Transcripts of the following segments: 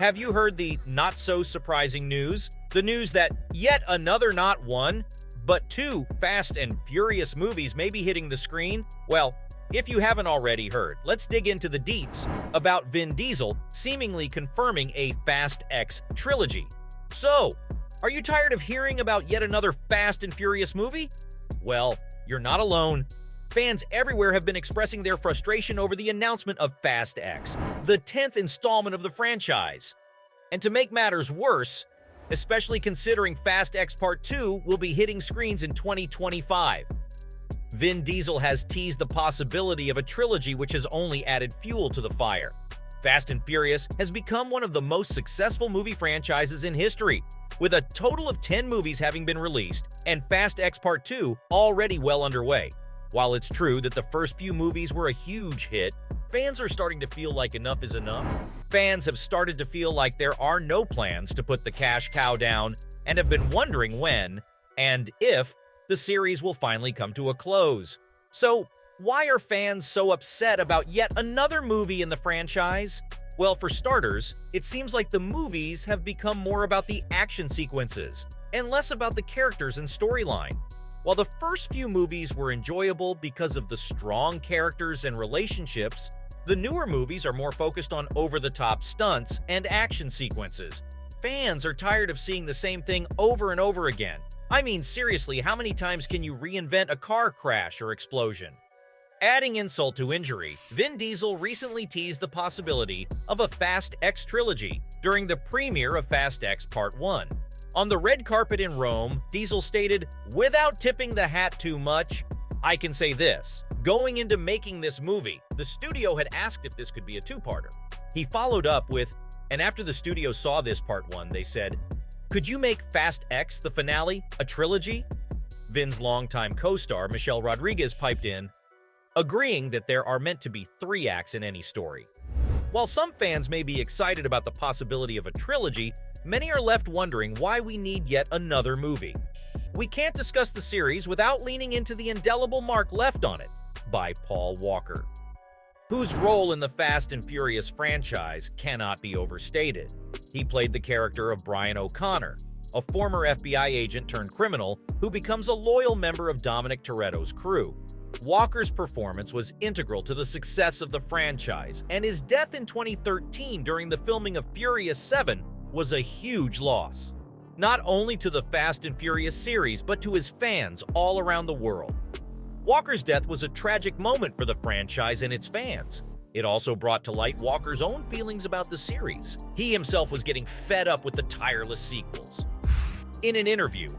Have you heard the not-so-surprising news? The news that yet another not one, but two Fast and Furious movies may be hitting the screen? Well, if you haven't already heard, let's dig into the deets about Vin Diesel seemingly confirming a Fast X Trilogy. So, are you tired of hearing about yet another Fast and Furious movie? Well, you're not alone. Fans everywhere have been expressing their frustration over the announcement of Fast X, the 10th installment of the franchise. And to make matters worse, especially considering Fast X Part 2 will be hitting screens in 2025. Vin Diesel has teased the possibility of a trilogy which has only added fuel to the fire. Fast and Furious has become one of the most successful movie franchises in history, with a total of 10 movies having been released and Fast X Part 2 already well underway. While it's true that the first few movies were a huge hit, fans are starting to feel like enough is enough. Fans have started to feel like there are no plans to put the cash cow down and have been wondering when and if the series will finally come to a close. So, why are fans so upset about yet another movie in the franchise? Well, for starters, it seems like the movies have become more about the action sequences and less about the characters and storyline. While the first few movies were enjoyable because of the strong characters and relationships, the newer movies are more focused on over-the-top stunts and action sequences. Fans are tired of seeing the same thing over and over again. I mean, seriously, how many times can you reinvent a car crash or explosion? Adding insult to injury, Vin Diesel recently teased the possibility of a Fast X Trilogy during the premiere of Fast X Part 1. On the red carpet in Rome, Diesel stated, "Without tipping the hat too much, I can say this. Going into making this movie, the studio had asked if this could be a two-parter." He followed up with, "And after the studio saw this Part 1, they said, 'Could you make Fast X, the finale, a trilogy?'" Vin's longtime co-star, Michelle Rodriguez, piped in, agreeing that there are meant to be 3 acts in any story. While some fans may be excited about the possibility of a trilogy, many are left wondering why we need yet another movie. We can't discuss the series without leaning into the indelible mark left on it by Paul Walker, whose role in the Fast and Furious franchise cannot be overstated. He played the character of Brian O'Connor, a former FBI agent turned criminal who becomes a loyal member of Dominic Toretto's crew. Walker's performance was integral to the success of the franchise, and his death in 2013 during the filming of Furious 7 was a huge loss, not only to the Fast and Furious series, but to his fans all around the world. Walker's death was a tragic moment for the franchise and its fans. It also brought to light Walker's own feelings about the series. He himself was getting fed up with the tireless sequels. In an interview,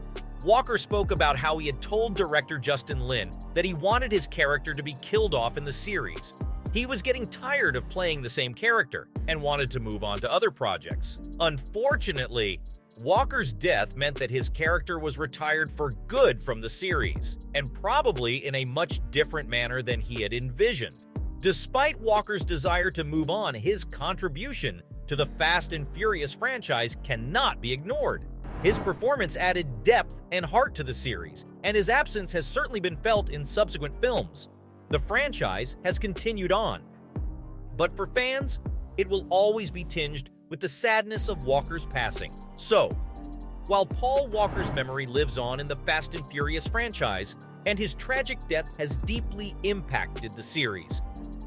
Walker spoke about how he had told director Justin Lin that he wanted his character to be killed off in the series. He was getting tired of playing the same character and wanted to move on to other projects. Unfortunately, Walker's death meant that his character was retired for good from the series, and probably in a much different manner than he had envisioned. Despite Walker's desire to move on, his contribution to the Fast and Furious franchise cannot be ignored. His performance added depth and heart to the series, and his absence has certainly been felt in subsequent films. The franchise has continued on. But for fans, it will always be tinged with the sadness of Walker's passing. So, while Paul Walker's memory lives on in the Fast and Furious franchise, and his tragic death has deeply impacted the series,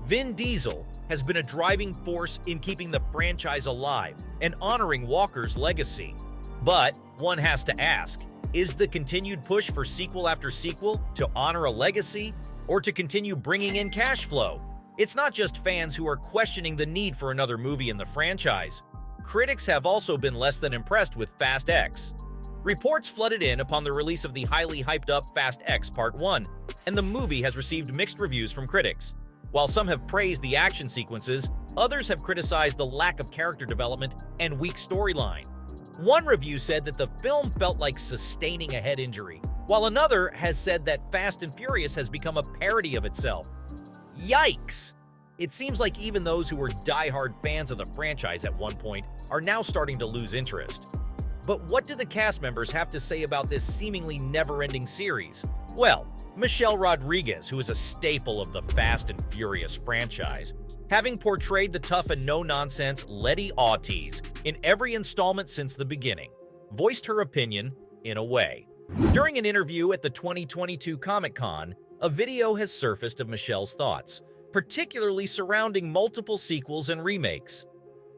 Vin Diesel has been a driving force in keeping the franchise alive and honoring Walker's legacy. But one has to ask, is the continued push for sequel after sequel to honor a legacy or to continue bringing in cash flow? It's not just fans who are questioning the need for another movie in the franchise. Critics have also been less than impressed with Fast X. Reports flooded in upon the release of the highly hyped-up Fast X Part 1, and the movie has received mixed reviews from critics. While some have praised the action sequences, others have criticized the lack of character development and weak storyline. One review said that the film felt like sustaining a head injury, while another has said that Fast and Furious has become a parody of itself. Yikes! It seems like even those who were die-hard fans of the franchise at one point are now starting to lose interest. But what do the cast members have to say about this seemingly never-ending series? Well, Michelle Rodriguez, who is a staple of the Fast and Furious franchise, having portrayed the tough and no-nonsense Letty Ortiz in every installment since the beginning, voiced her opinion in a way. During an interview at the 2022 Comic-Con, a video has surfaced of Michelle's thoughts, particularly surrounding multiple sequels and remakes.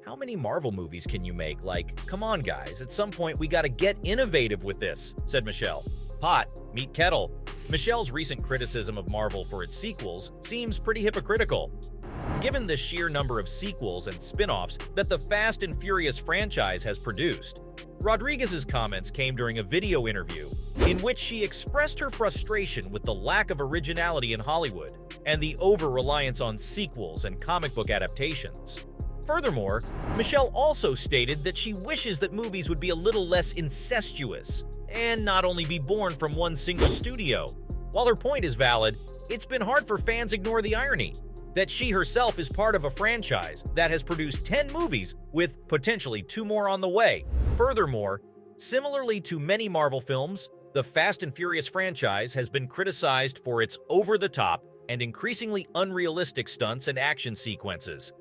How many Marvel movies can you make? Like, come on guys, at some point we gotta get innovative with this, said Michelle. Pot, meet kettle. Michelle's recent criticism of Marvel for its sequels seems pretty hypocritical. Given the sheer number of sequels and spin-offs that the Fast and Furious franchise has produced, Rodriguez's comments came during a video interview in which she expressed her frustration with the lack of originality in Hollywood and the over-reliance on sequels and comic book adaptations. Furthermore, Michelle also stated that she wishes that movies would be a little less incestuous and not only be born from one single studio. While her point is valid, it's been hard for fans to ignore the irony that she herself is part of a franchise that has produced 10 movies with potentially 2 more on the way. Furthermore, similarly to many Marvel films, the Fast and Furious franchise has been criticized for its over-the-top and increasingly unrealistic stunts and action sequences.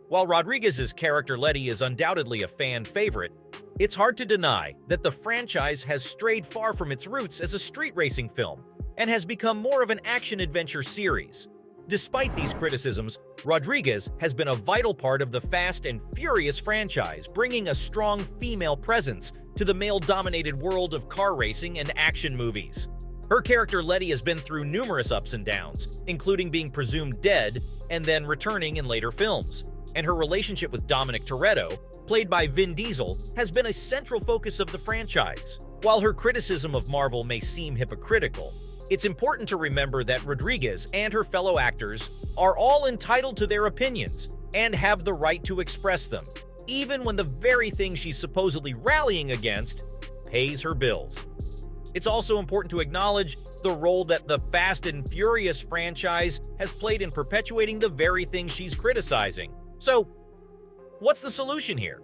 While Rodriguez's character Letty is undoubtedly a fan favorite, it's hard to deny that the franchise has strayed far from its roots as a street racing film and has become more of an action-adventure series. Despite these criticisms, Rodriguez has been a vital part of the Fast and Furious franchise, bringing a strong female presence to the male-dominated world of car racing and action movies. Her character Letty has been through numerous ups and downs, including being presumed dead and then returning in later films. And her relationship with Dominic Toretto, played by Vin Diesel, has been a central focus of the franchise. While her criticism of Marvel may seem hypocritical, it's important to remember that Rodriguez and her fellow actors are all entitled to their opinions and have the right to express them, even when the very thing she's supposedly rallying against pays her bills. It's also important to acknowledge the role that the Fast and Furious franchise has played in perpetuating the very thing she's criticizing. So, what's the solution here?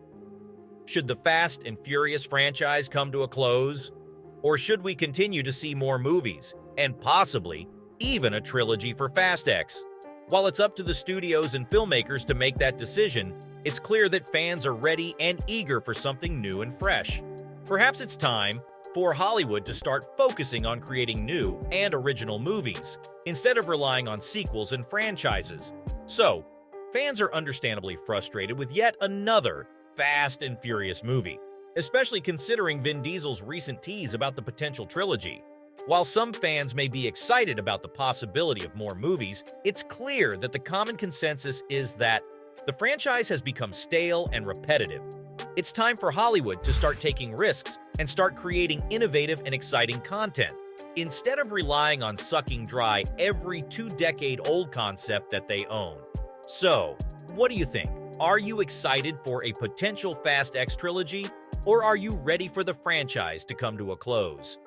Should the Fast and Furious franchise come to a close? Or should we continue to see more movies, and possibly even a trilogy for Fast X? While it's up to the studios and filmmakers to make that decision, it's clear that fans are ready and eager for something new and fresh. Perhaps it's time for Hollywood to start focusing on creating new and original movies, instead of relying on sequels and franchises. So, fans are understandably frustrated with yet another Fast and Furious movie, especially considering Vin Diesel's recent tease about the potential trilogy. While some fans may be excited about the possibility of more movies, it's clear that the common consensus is that the franchise has become stale and repetitive. It's time for Hollywood to start taking risks and start creating innovative and exciting content, instead of relying on sucking dry every 2-decade-old concept that they own. So, what do you think? Are you excited for a potential Fast X trilogy, or are you ready for the franchise to come to a close?